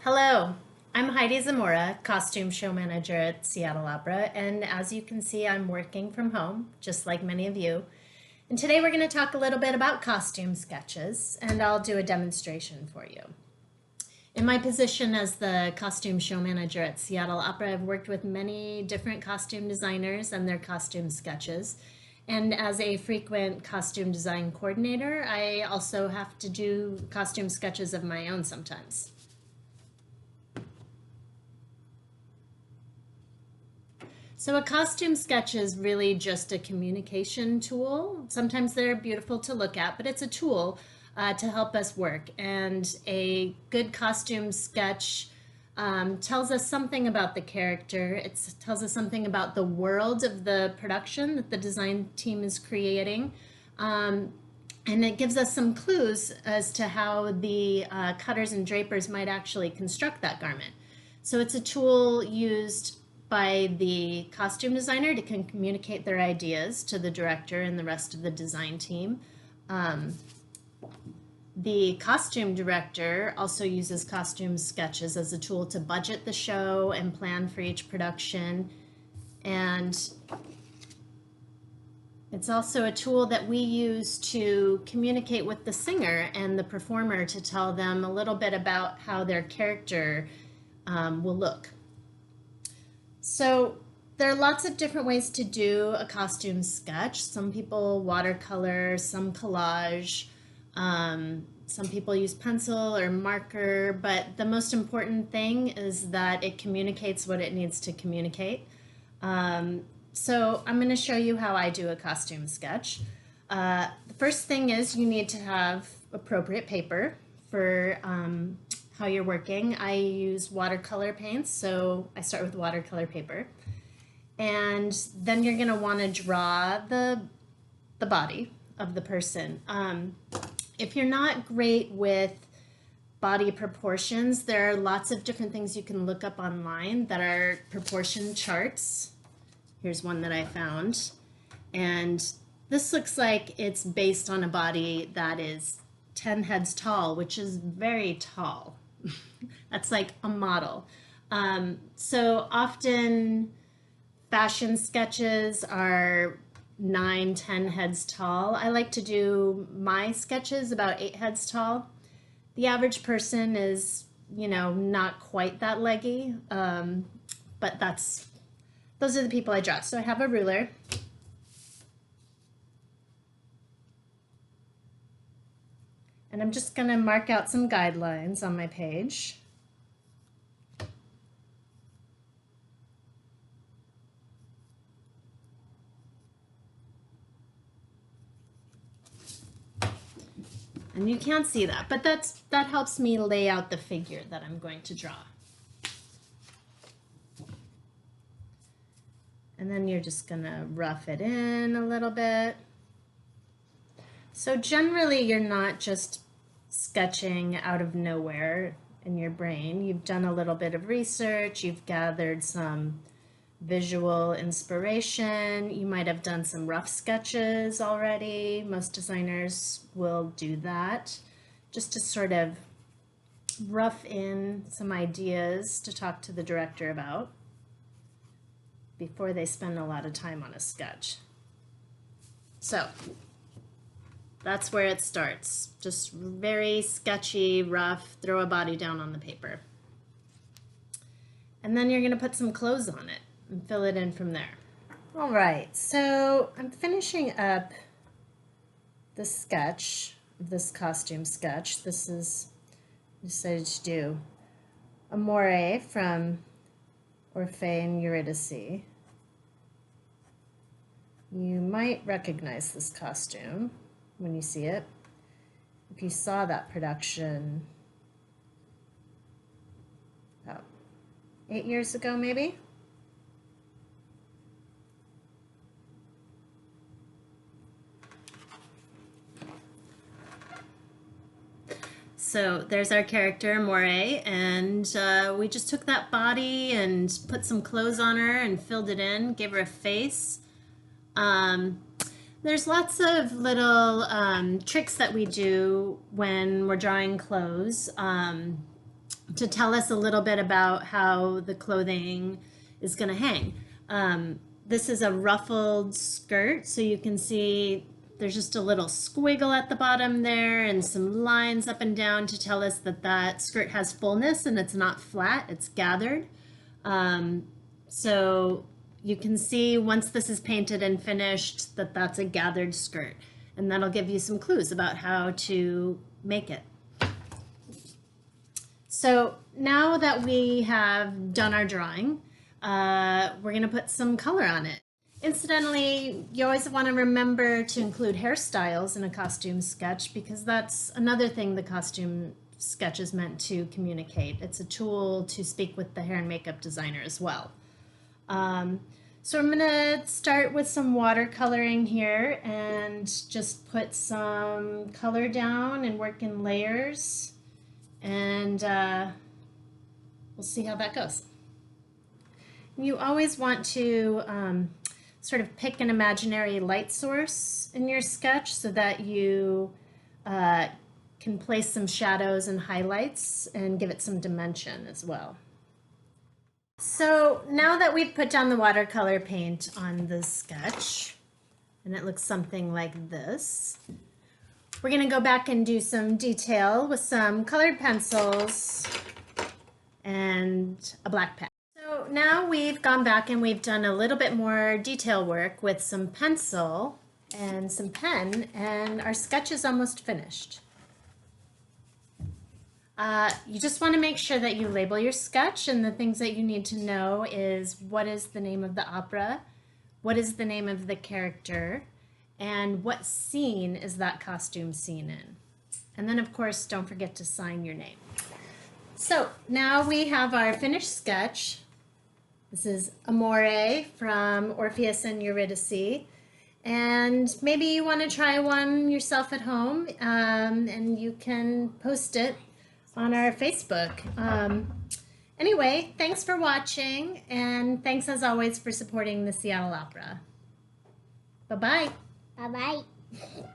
Hello, I'm Heidi Zamora, costume show manager at Seattle Opera, and as you can see, I'm working from home, just like many of you. And today we're going to talk a little bit about costume sketches, and I'll do a demonstration for you. In my position as the costume show manager at Seattle Opera, I've worked with many different costume designers and their costume sketches. And as a frequent costume design coordinator, I also have to do costume sketches of my own sometimes. So a costume sketch is really just a communication tool. Sometimes they're beautiful to look at, but it's a tool to help us work. And a good costume sketch tells us something about the character. It tells us something about the world of the production that the design team is creating. And it gives us some clues as to how the cutters and drapers might actually construct that garment. So it's a tool used by the costume designer to communicate their ideas to the director and the rest of the design team. The costume director also uses costume sketches as a tool to budget the show and plan for each production. And it's also a tool that we use to communicate with the singer and the performer to tell them a little bit about how their character will look. So there are lots of different ways to do a costume sketch. Some people watercolor, some collage, some people use pencil or marker, but the most important thing is that it communicates what it needs to communicate. So I'm going to show you how I do a costume sketch. The first thing is you need to have appropriate paper for how you're working. I use watercolor paints, so I start with watercolor paper. And then you're going to want to draw the body of the person. If you're not great with body proportions, there are lots of different things you can look up online that are proportion charts. Here's one that I found. And this looks like it's based on a body that is 10 heads tall, which is very tall. That's like a model. So often fashion sketches are 9, 10 heads tall. I like to do my sketches about 8 heads tall. The average person is, not quite that leggy, but those are the people I draw. So I have a ruler. And I'm just going to mark out some guidelines on my page. And you can't see that, but that helps me lay out the figure that I'm going to draw. And then you're just going to rough it in a little bit. So generally you're not just sketching out of nowhere in your brain. You've done a little bit of research, you've gathered some visual inspiration, you might have done some rough sketches already. Most designers will do that just to sort of rough in some ideas to talk to the director about before they spend a lot of time on a sketch. So that's where it starts. Just very sketchy, rough, throw a body down on the paper. And then you're going to put some clothes on it and fill it in from there. All right, so I'm finishing up the sketch, this costume sketch. This is, I decided to do Amore from Orphée and Eurydice. You might recognize this costume when you see it. If you saw that production about 8 years ago, maybe. So there's our character, Amore, and we just took that body and put some clothes on her and filled it in, gave her a face. There's lots of little tricks that we do when we're drawing clothes. to tell us a little bit about how the clothing is going to hang. This is a ruffled skirt, so you can see there's just a little squiggle at the bottom there and some lines up and down to tell us that that skirt has fullness and it's not flat, it's gathered. So you can see once this is painted and finished that that's a gathered skirt, and that'll give you some clues about how to make it. So now that we have done our drawing, we're going to put some color on it. Incidentally, you always want to remember to include hairstyles in a costume sketch, because that's another thing the costume sketch is meant to communicate. It's a tool to speak with the hair and makeup designer as well. So I'm going to start with some watercoloring here and just put some color down and work in layers, and we'll see how that goes. You always want to sort of pick an imaginary light source in your sketch so that you can place some shadows and highlights and give it some dimension as well. So now that we've put down the watercolor paint on the sketch, and it looks something like this, we're going to go back and do some detail with some colored pencils and a black pen. So now we've gone back and we've done a little bit more detail work with some pencil and some pen, and our sketch is almost finished. You just want to make sure that you label your sketch, and the things that you need to know is what is the name of the opera, what is the name of the character, and what scene is that costume scene in. And then of course don't forget to sign your name. So now we have our finished sketch. This is Amore from Orpheus and Eurydice. And maybe you want to try one yourself at home, and you can post it on our Facebook. Anyway, thanks for watching, and thanks as always for supporting the Seattle Opera. Bye-bye. Bye-bye.